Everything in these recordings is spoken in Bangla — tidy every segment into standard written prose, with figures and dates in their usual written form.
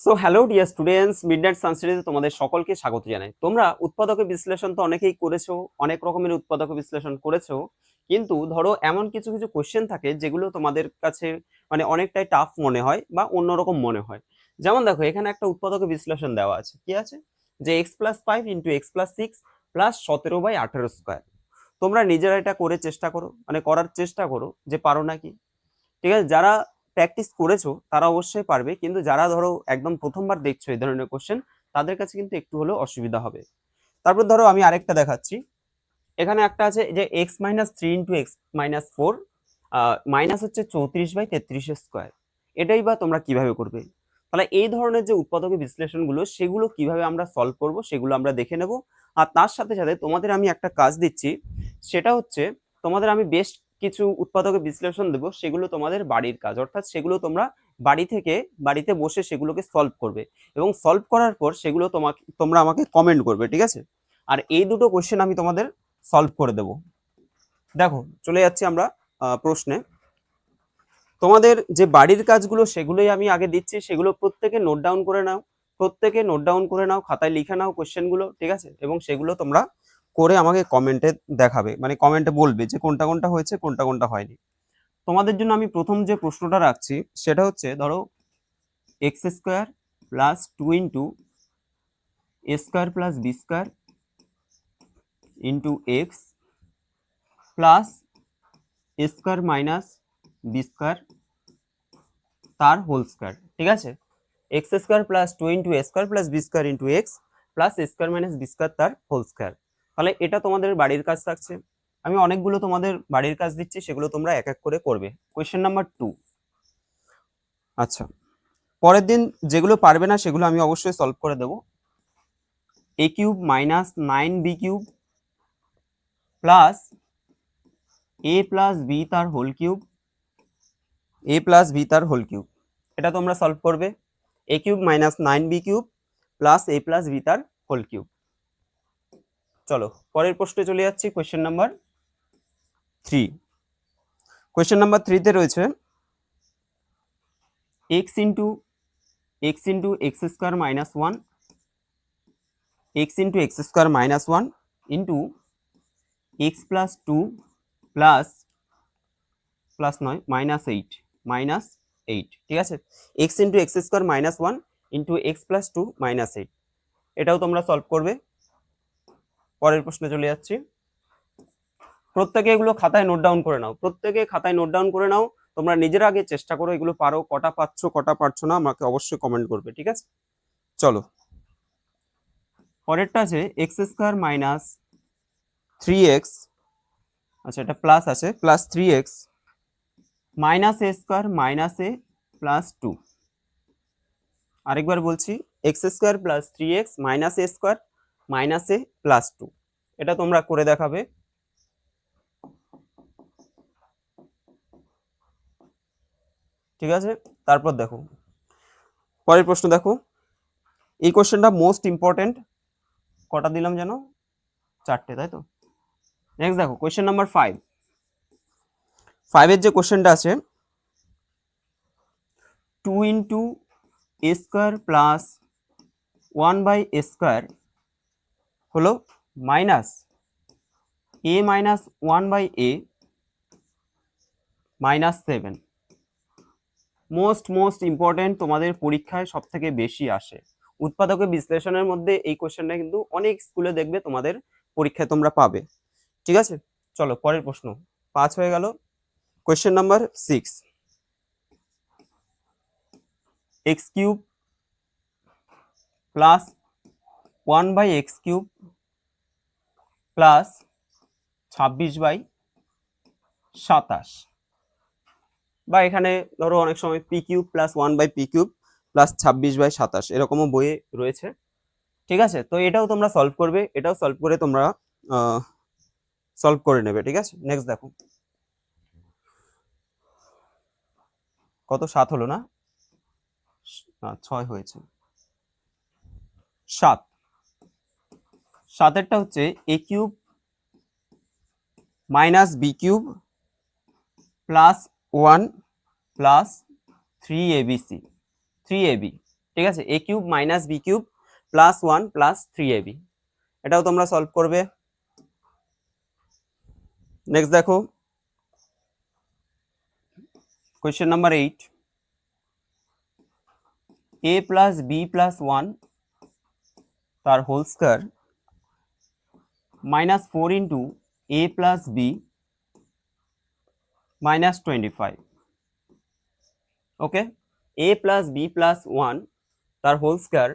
So hello dear students, midnight সানস্টাডিতে তোমাদের সকলকে স্বাগত জানাই। তোমরা উৎপাদক বিশ্লেষণ তো অনেকেই করেছো, অনেক রকমের উৎপাদক বিশ্লেষণ করেছো, কিন্তু ধরো এমন কিছু কিছু কোশ্চেন থাকে যেগুলো তোমাদের কাছে মানে অনেকটাই টাফ মনে হয় বা অন্যরকম মনে হয়। যেমন দেখো, এখানে একটা উৎপাদক বিশ্লেষণ দেওয়া আছে, কি আছে, যে x+5 into x+6 plus 17/18 square. তোমরা নিজেরা এটা করে চেষ্টা করো, মানে করার চেষ্টা করো যে পারো নাকি। ঠিক আছে, যারা প্র্যাকটিস করেছো তারা অবশ্যই পারবে, কিন্তু যারা ধরো একদম প্রথমবার দেখছো এই ধরনের কোশ্চেন, তাদের কাছে কিন্তু একটু হলেও অসুবিধা হবে। তারপর ধরো আমি আরেকটা দেখাচ্ছি। এখানে একটা আছে যে x-3 ইন্টু x-4 মাইনাস হচ্ছে 34/33 স্কোয়ার। এটাই বা তোমরা কিভাবে করবে? তাহলে এই ধরনের যে উৎপাদক বিশ্লেষণগুলো, সেগুলো কিভাবে আমরা সলভ করব সেগুলো আমরা দেখে নেব। আর তার সাথে সাথে তোমাদের আমি একটা কাজ দিচ্ছি, সেটা হচ্ছে তোমাদের আমি বেশ কিছু উৎপাদক বিশ্লেষণ দেবো, সেগুলো তোমাদের বাড়ির কাজ, অর্থাৎ সেগুলো তোমরা বাড়ি থেকে বাড়িতে বসে সেগুলোকে সলভ করবে, এবং সলভ করার পর সেগুলো তোমরা আমাকে কমেন্ট করবে, ঠিক আছে? আর এই দুটো কোশ্চেন আমি তোমাদের সলভ করে দেব। দেখো, চলে যাচ্ছি আমরা প্রশ্নে। তোমাদের যে বাড়ির কাজগুলো সেগুলোই আমি আগে দিচ্ছি, সেগুলো প্রত্যেকে নোট ডাউন করে নাও, প্রত্যেকে নোট ডাউন করে নাও, খাতায় লিখে নাও কোশ্চেনগুলো, ঠিক আছে? এবং সেগুলো তোমরা করে আমাকে কমেন্টে দেখাবে, মানে কমেন্টে বলবে যে কোনটা কোনটা হয়েছে, কোনটা কোনটা হয়নি। তোমাদের জন্য আমি প্রথম যে প্রশ্নটা রাখছি সেটা হচ্ছে, ধরো x² plus 2 into a² plus b² into x plus a² minus b² তার হোল স্কয়ার, ঠিক আছে? x² plus 2 into a² plus b² into x plus a² minus b² তার হোল স্কয়ার। তাহলে এটা তোমাদের বাড়ির কাজ থাকছে। আমি অনেকগুলো তোমাদের বাড়ির কাজ দিচ্ছি, সেগুলো তোমরা এক এক করে করবে। Question number 2। আচ্ছা, পরের দিন যেগুলো পারবে না সেগুলো আমি অবশ্যই সলভ করে দেবো। a³ minus 9b³ plus a plus b তার whole cube, a plus b তার হোল কিউব, এটা তোমরা সলভ করবে। a³ minus 9b³ plus a plus b তার হোল কিউব। চলো পরের প্রশ্নে চলে যাচ্ছি, কোয়েশ্চেন নাম্বার 3। কোয়েশ্চেন নাম্বার 3 তে রয়েছে x into minus 1 minus 1 into x plus 2 plus plus নয় মাইনাস 8, ঠিক আছে? x minus 1 into x plus 2 minus 8, এটাও তোমরা সলভ করবে। পরের প্রশ্নে চলে যাচ্ছি। প্রত্যেকে এগুলো খাতায় নোট ডাউন করে নাও, প্রত্যেকে খাতায় নোট ডাউন করে নাও। তোমরা নিজেরা আগে চেষ্টা করো, এগুলো পারো, কটা পাচ্ছ কটা পারছো না আমাকে অবশ্যই কমেন্ট করবে, ঠিক আছে? চলো পরেরটা আছে x² মাইনাস 3x, আচ্ছা এটা প্লাস আছে, plus 3x minus a² minus a plus 2। আরেকবার বলছি, x² plus 3x minus a² minus a plus 2, এটা তোমরা করে দেখাবে। ঠিক আছে, তারপর দেখো পরের প্রশ্ন। দেখো এই কোশ্চেনটা মোস্ট ইম্পর্টেন্ট। কটা দিলাম যেন, 4টে, তাই তো? নেক্সট দেখো কোশ্চেন নাম্বার 5। 5 এর যে কোশ্চেনটা আছে, 2 ইন্টু a² প্লাস 1/a² হলো minus a minus 1/a minus 7। Most important, তোমাদের পরীক্ষায় সব থেকে বেশি আসে উৎপাদকের বিশ্লেষণের মধ্যে। এই কোশ্চেনটা কিন্তু অনেক স্কুলে দেখবে তোমাদের পরীক্ষায় তোমরা পাবে, ঠিক আছে? চলো পরের প্রশ্ন। 5 হয়ে গেল। Question number 6। x³ plus 1/x³ plus 26/27, বা এখানে ধরো অনেক সময় p³ প্লাস 1/p³ প্লাস 26/27 এরকমও বইয়ে রয়েছে, ঠিক আছে? তো এটাও তোমরা সলভ করবে, এটাও সলভ করে তোমরা সলভ করে নেবে, ঠিক আছে? নেক্সট দেখো, কত 7 হলো না, 6 হয়েছে। 7এরটা হচ্ছে a³ minus b³ plus 1 plus 3abc 3ab, ঠিক আছে, a cube minus b cube plus 1 plus 3ab, এটাও তোমরা সলভ করবে। নেক্সট দেখো question number 8, a plus b plus 1 তার whole square minus 4 into a plus b minus 25। Okay, a plus b plus 1 তার whole square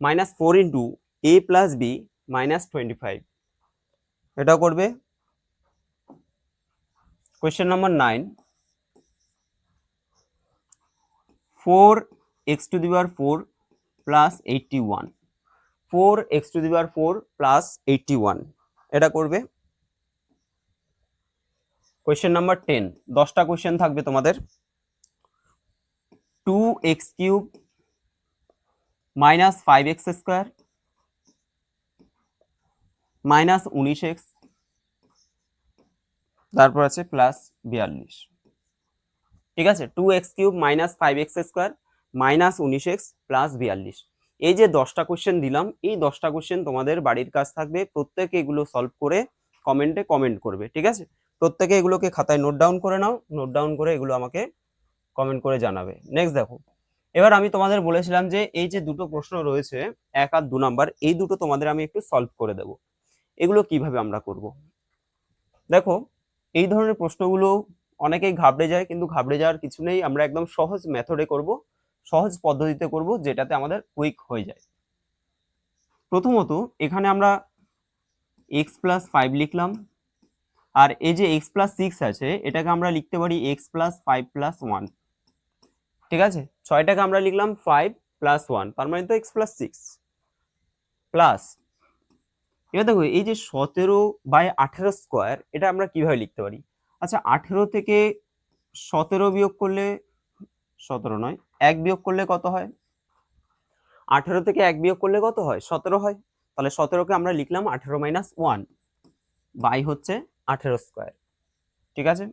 minus 4 into a plus b minus 25, এটা করবে। Question number 9, 4x to the power 4 plus 81, 4x to the power 4 plus 81, এটা করবে। কোয়েশ্চেন নাম্বার 10, 10টা কোয়েশ্চেন থাকবে তোমাদের। 2x cube minus 5x square minus 19x, তারপর আছে প্লাস 42। ঠিক আছে, 2x cube minus 5x square minus 19x plus 42। এই যে 10টা কোয়েশ্চেন দিলাম, এই 10টা কোয়েশ্চেন তোমাদের বাড়ির কাজ থাকবে, প্রত্যেকে এগুলো সলভ করে কমেন্টে কমেন্ট করবে। ঠিক আছে, প্রত্যেকে এগুলোকে খাতায় নোট ডাউন করে নাও, নোট ডাউন করে এগুলো আমাকে কমেন্ট করে জানাবে। নেক্সট দেখো, এবার আমি তোমাদের বলেছিলাম যে এই যে দুটো প্রশ্ন রয়েছে 1 আর 2 নাম্বার, এই দুটো তোমাদের আমি একটু সলভ করে দেব। এগুলো কিভাবে আমরা করব, দেখো এই ধরনের প্রশ্নগুলো অনেকেই ঘাবড়ে যায়, কিন্তু ঘাবড়ে যাওয়ার কিছু নেই। আমরা একদম সহজ মেথডে করব, সহজ পদ্ধতিতে করব, যেটাতে আমাদের কুইক হয়ে যায়। প্রথমত এখানে আমরা x প্লাস 5 লিখলাম, আর এই যে x প্লাস 6 আছে এটাকে আমরা লিখতে পারি x প্লাস 5 প্লাস 1। ঠিক আছে, 6টাকে আমরা লিখলাম 5 প্লাস 1, তার মানে তো x প্লাস 6 প্লাস, এবার দেখো এই যে 17/18 স্কোয়ার, এটা আমরা কিভাবে লিখতে পারি? আচ্ছা, 18 থেকে 17 বিয়োগ করলে, 17 নয়, 1 বিয়োগ করলে কত হয়? 18 থেকে 1 বিয়োগ করলে কত হয়? 17 হয়। তাহলে 17কে আমরা লিখলাম 18 মাইনাস 1 বাই হচ্ছে 18 স্কোয়ার। ঠিক আছে,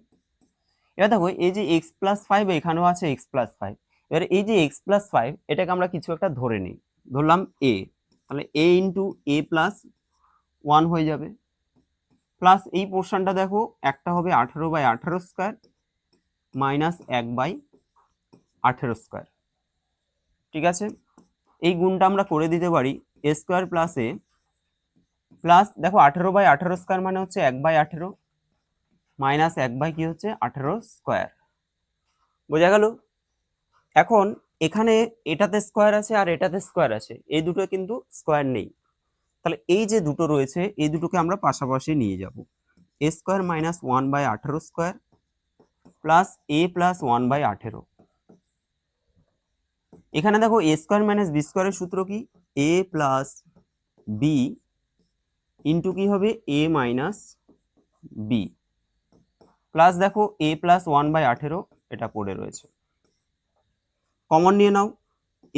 এবার দেখো এই যে x প্লাস 5 এখানেও আছে x প্লাস 5, এবার এই যে x প্লাস 5 এটাকে আমরা কিছু একটা ধরে নিই, ধরলাম a, তাহলে a ইন্টু a প্লাস 1 হয়ে যাবে, প্লাস এই পোর্শনটা দেখো একটা হবে 18/18 স্কোয়ার মাইনাস 1/18 স্কোয়ার। ঠিক আছে, এই গুণটা আমরা করে দিতে পারি a square plus a plus, দেখো 18/18 স্কোয়ার মানে হচ্ছে 1/18 মাইনাস 1 কি হচ্ছে 18 স্কোয়ার। বোঝা গেল? এখন এখানে এটাতে স্কোয়ার আছে আর এটাতে স্কোয়ার আছে, এই দুটো কিন্তু স্কোয়ার নেই, তাহলে এই যে দুটো রয়েছে এই দুটোকে আমরা পাশাপাশি নিয়ে যাব। a square minus 1/18 square plus a plus 1/18। এখানে দেখো a স্কোয়ার মাইনাস বি স্কোয়ারের সূত্র কি? a প্লাস বি ইন্টু কি হবে a মাইনাস বি, প্লাস দেখো a প্লাস 1/18, এটা পড়ে রয়েছে, কমন নিয়ে নাও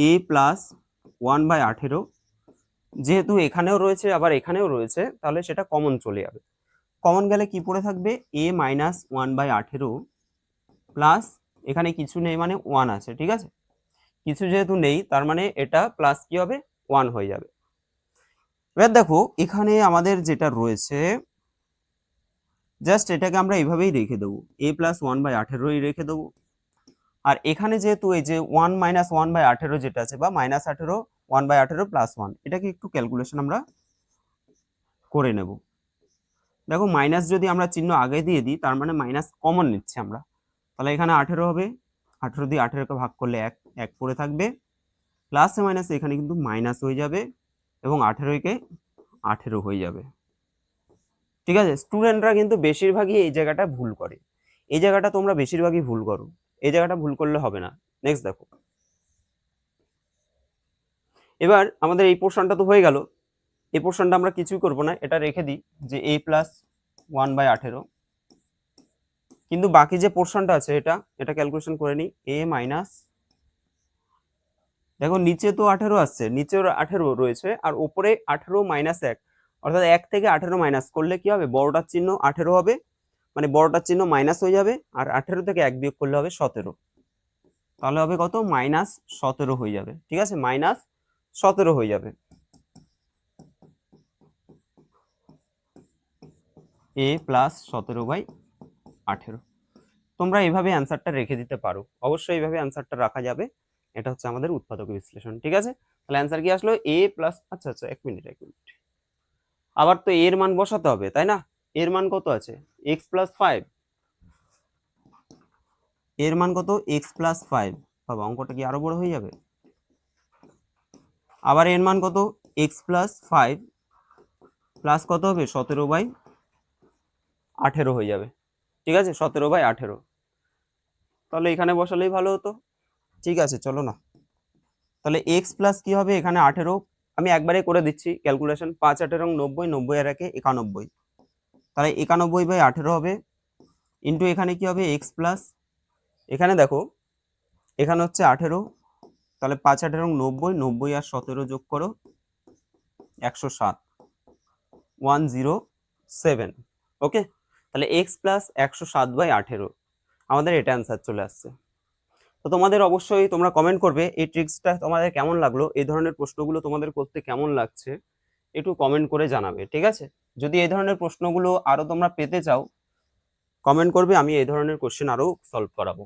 a প্লাস 1/18, যেহেতু এখানেও রয়েছে আবার এখানেও রয়েছে তাহলে সেটা কমন চলে যাবে। কমন গেলে কি পড়ে থাকবে? a মাইনাস 1/18 প্লাস, এখানে কিছু নেই মানে 1 আছে। ঠিক আছে, কিছু যেহেতু নেই তার মানে এটা প্লাস কি হবে 1 হয়ে যাবে। এবার দেখো এখানে আমাদের যেটা রয়েছে জাস্ট এটাকে আমরা এইভাবেই রেখে দেবো, a প্লাস 1/18 রেখে দেবো। আর এখানে যেহেতু এই যে 1 মাইনাস 1/18 যেটা আছে বা মাইনাস 18 1/18 প্লাস 1, এটাকে একটু ক্যালকুলেশন আমরা করে নেব। দেখো মাইনাস যদি আমরা চিহ্ন আগে দিয়ে দিই তার মানে মাইনাস কমন নিচ্ছি আমরা, তাহলে এখানে 18 হবে, 18 দিয়ে 18কে ভাগ করলে 1 পড়ে থাকবে, প্লাসে মাইনাসে এখানে কিন্তু মাইনাস হয়ে যাবে এবং 18কে 18 হয়ে যাবে। ঠিক আছে, স্টুডেন্টরা কিন্তু বেশিরভাগই এই জায়গাটা ভুল করে, এই জায়গাটা তোমরা বেশিরভাগই ভুল করো, এই জায়গাটা ভুল করলে হবে না। নেক্সট দেখো, এবার আমাদের এই পোর্শনটা তো হয়ে গেল, এই পোর্শনটা আমরা কিছুই করব না, এটা রেখে দিই যে a প্লাস 1/18, কিন্তু বাকি যে পোর্শনটা আছে এটা ক্যালকুলেশন করে নিই a মাইনাস, দেখো নিচে তো 18 আসছে, নিচেও 18 রয়েছে আর উপরে 18 মাইনাস 1, অর্থাৎ 1 থেকে 18 মাইনাস করলে কি হবে? বড়টার চিহ্ন 18 হবে, মানে বড়টার চিহ্ন মাইনাস হয়ে যাবে, আর 18 থেকে 1 বিয়োগ করলে হবে 17। তাহলে হবে কত, -17 হয়ে যাবে। ঠিক আছে, -17 হয়ে যাবে। a plus 17/18। তোমরা এইভাবে অ্যান্সারটা রেখে দিতে পারো, অবশ্যই এইভাবে অ্যান্সারটা রাখা যাবে। এটা হচ্ছে আমাদের উৎপাদক বিশ্লেষণ। ঠিক আছে, তাহলে অ্যান্সার কি আসলো, a প্লাস, আচ্ছা আচ্ছা, এক মিনিট। আবার তো এর মান বসাতে হবে, তাই না? এর মান কত আছে, x+5। এর মান কত, x+5। বাবা, অঙ্কটা কি আরো বড় হয়ে যাবে? আবার এর মান কত, x+5 প্লাস কত হবে, 17/18 হয়ে যাবে। ঠিক আছে, 17/18। তাহলে এখানে বসালেই ভালো হতো। ঠিক আছে, চলো না, তাহলে x প্লাস কি হবে, এখানে 18। আমি একবারে করে দিচ্ছি ক্যালকুলেশন, 5×8 = 90, 90 আর 1 91। তাহলে 91/18 হবে, ইন্টু এখানে কি হবে, x প্লাস, এখানে দেখো এখানে হচ্ছে 18, তাহলে 5×8 = 90, 90 আর 17 যোগ করো, 107, 107। ওকে, তাহলে x প্লাস 107/18 আমাদের এটা অ্যান্সার চলে আসছে। তো তোমাদের অবশ্যই তোমরা কমেন্ট করবে এই ট্রিক্সটা তোমাদের কেমন লাগলো, এই ধরনের প্রশ্নগুলো তোমাদের করতে কেমন লাগছে, একটু কমেন্ট করে জানাবে। ঠিক আছে, যদি এই ধরনের প্রশ্নগুলো আরো তোমরা পেতে চাও, কমেন্ট করবে, আমি এই ধরনের কোশ্চেন আরো সলভ করাবো।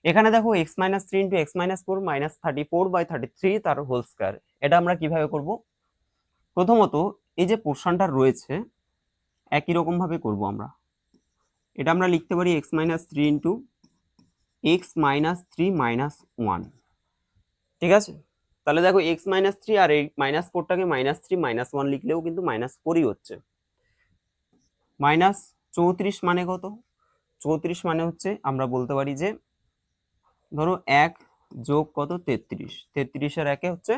এখানে দেখো x-3 × x-4 -34/33 তার হোল স্কয়ার। এটা আমরা কিভাবে করব? প্রথমত এই যে পোরশনটা রয়েছে একই রকম ভাবে করব আমরা। এটা আমরা লিখতে পারি x-3 × x-3 - 1। ঠিক আছে, তাহলে দেখো x-3 আর এই -4টাকে -3 -1 লিখলেও কিন্তু -4ই হচ্ছে। -34 মানে কত? 34 মানে হচ্ছে আমরা বলতে পারি যে ধরো 1 যোগ কত, 33, 33 আর 1 হচ্ছে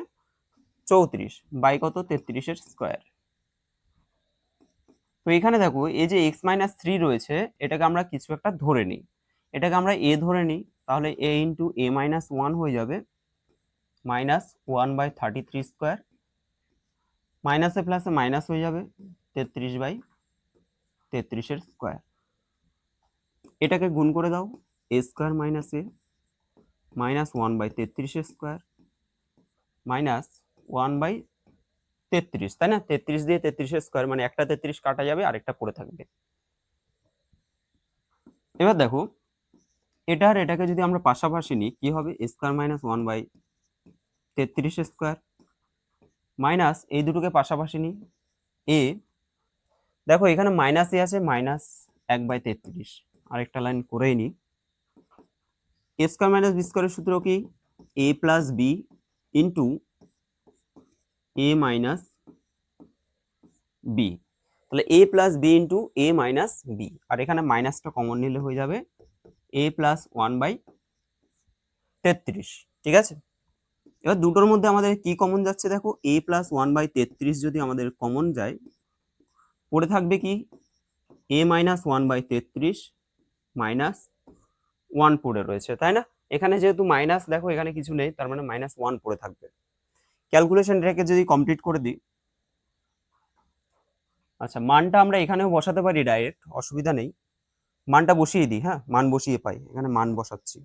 34 বাই কত, 33 এর স্কয়ার। তো এখানে দেখো এই যে x-3 রয়েছে, এটাকে আমরা কিছু একটা ধরে নিই, এটাকে আমরা a ধরে নিই, তাহলে a × a-1 হয়ে যাবে -1/33 স্কয়ার, মাইনাসে প্লাসে মাইনাস হয়ে যাবে 33/33 এর স্কয়ার। এটাকে গুণ করে দাও, a স্কয়ার মাইনাস a -1/33 এর স্কয়ার -1/33, তাই না? 33 দিয়ে 33 এর স্কয়ার মানে একটা 33 কাটা যাবে, আরেকটা পড়ে থাকবে। এবার দেখো এটা আর এটাকে যদি আমরা পাশাপাশি নিই, কি হবে, a স্কয়ার -1/33 এর স্কয়ার মাইনাস এই দুটোকে পাশাপাশি নিই, a, দেখো এখানে মাইনাস এ আছে, -1/33, আরেকটা লাইন করেই নিই। a স্কয়ার মাইনাস b স্কয়ারের সূত্র কি, a plus b into a minus b। তাহলে a plus b into a minus b, আর এখানে মাইনাসটা কমন নিলে হয়ে যাবে a প্লাস 1/33। ঠিক আছে, এবার দুটোর মধ্যে আমাদের কি কমন যাচ্ছে, দেখো a প্লাস 1/33 যদি আমাদের কমন যায়, পড়ে থাকবে কি, a মাইনাস 1/33 মাইনাস 1 পড়ে রয়েছে, তাই না? এখানে যেহেতু মাইনাস, দেখো এখানে কিছু নেই, তার মানে -1 পড়ে থাকবে। ক্যালকুলেশনটাকে যদি কমপ্লিট করে দিই, আচ্ছা মানটা আমরা এখানেও বসাতে পারি ডাইরেক্ট, অসুবিধা নেই। মানটা বসিয়ে দিই, হ্যাঁ মান বসিয়ে পাই, এখানে মান বসাচ্ছি,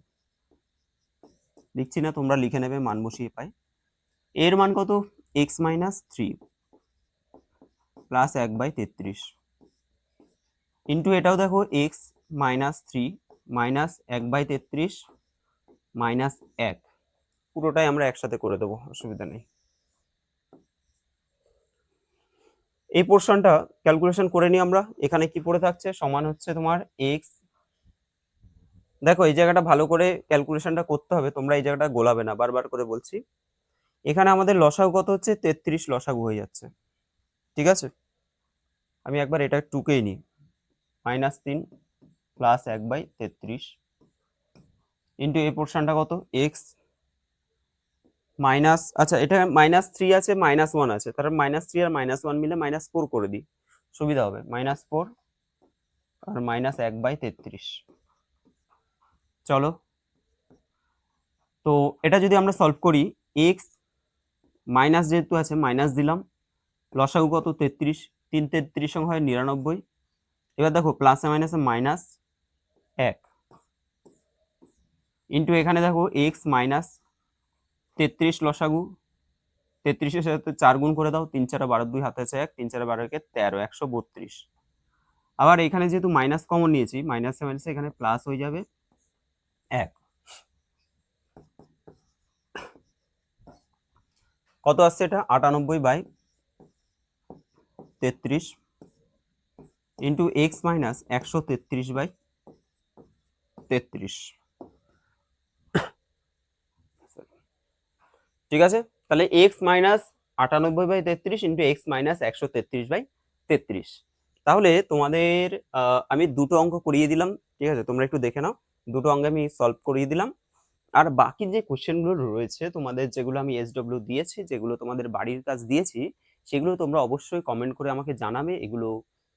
লিখছি না, তোমরা লিখে নেবে, মান বসিয়ে পাই। এর মান কত, x-3 প্লাস 1/33 ইন্টু এটাও দেখো x-3 মাইনাস 1/33 মাইনাস 1, পুরোটাই আমরা একসাথে করে দেবো, অসুবিধা নেই। এই পোর্শনটা ক্যালকুলেশন করে নিই আমরা। এখানে কি পড়ে থাকছে, সমান হচ্ছে তোমার x, দেখো এই জায়গাটা ভালো করে ক্যালকুলেশনটা করতে হবে, তোমরা এই জায়গাটা গোলাবে না, বারবার করে বলছি। এখানে আমাদের লসাগু কত হচ্ছে, 33 লসাগু হয়ে যাচ্ছে। ঠিক আছে, আমি একবার এটা টুকেই নিই, -3 প্লাস 1/33 ইন্টু এই পোর্শনটা কত, x মাইনাস, আচ্ছা এটা -3 আছে, -1 আছে, তার -3 আর -1 মিলে -4 করে দিই, সুবিধা হবে, -4 আর -1/33। চলো, তো এটা যদি আমরা সলভ করি, x মাইনাস যেহেতু আছে মাইনাস দিলাম, লসাগু কত, 33, 3 33 হয় 99। এবার দেখো প্লাসে মাইনাসে -1 ইন্টু এখানে দেখো এক্স মাইনাস 33 লসাগু, 33-এর সাথে 4 গুণ করে দাও, 3 4 12, 2 হাতে আছে 1, 3 4 12 13, 132। আবার এখানে যেহেতু মাইনাস কমন নিয়েছি, মাইনাসে মাইনাসে এখানে প্লাস হয়ে যাবে 1। কত আসছে এটা? 98/33 ইন্টু এক্স মাইনাস 133/33। ঠিক আছে, তাহলে x minus 98/33 into x minus 133/33। তাহলে তোমাদের আমি দুটো অঙ্ক করিয়ে দিলাম, ঠিক আছে, তোমরা একটু দেখে নাও। দুটো অঙ্ক আমি সলভ করিয়ে দিলাম। আর বাকি যে কোশ্চেনগুলো রয়েছে তোমাদের, যেগুলো আমি এসডব্লিউ দিয়েছি, যেগুলো তোমাদের বাড়ির কাজ দিয়েছি, সেগুলো তোমরা অবশ্যই কমেন্ট করে আমাকে জানাবে এগুলো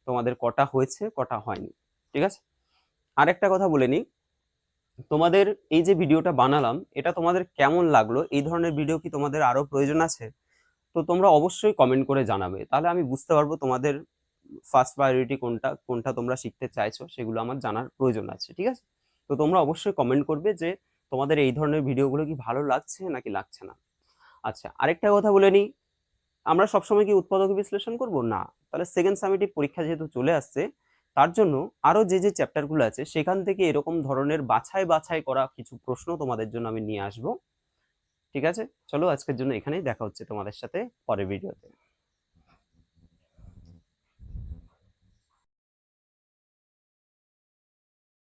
তোমাদের কটা হয়েছে কটা হয়নি। ঠিক আছে, আরেকটা কথা বলে নিই, তোমাদের এই যে ভিডিওটা বানালাম এটা তোমাদের কেমন লাগলো, এই ধরনের ভিডিও কি তোমাদের আরো প্রয়োজন আছে? তো তোমরা অবশ্যই কমেন্ট করে জানাবে, তাহলে আমি বুঝতে পারবো তোমাদের ফার্স্ট প্রায়োরিটি কোনটা, কোনটা তোমরা শিখতে চাইছো, সেগুলো আমার জানার প্রয়োজন আছে। ঠিক আছে, তো তোমরা অবশ্যই কমেন্ট করবে যে তোমাদের এই ধরনের ভিডিওগুলো কি ভালো লাগছে নাকি লাগছে না। আচ্ছা, আরেকটা কথা বলে নিই, আমরা সবসময় কি উৎপাদক বিশ্লেষণ করব না। তাহলে সেকেন্ড সামেটিভ পরীক্ষা যেহেতু চলে আসছে, তার জন্য আরো যে যে চ্যাপ্টারগুলো আছে সেখান থেকে এরকম ধরনের বাছাই করা কিছু প্রশ্ন তোমাদের জন্য আমি নিয়ে আসবো। ঠিক আছে, চলো আজকের জন্য এখানেই, দেখা হচ্ছে তোমাদের সাথে পরের ভিডিওতে।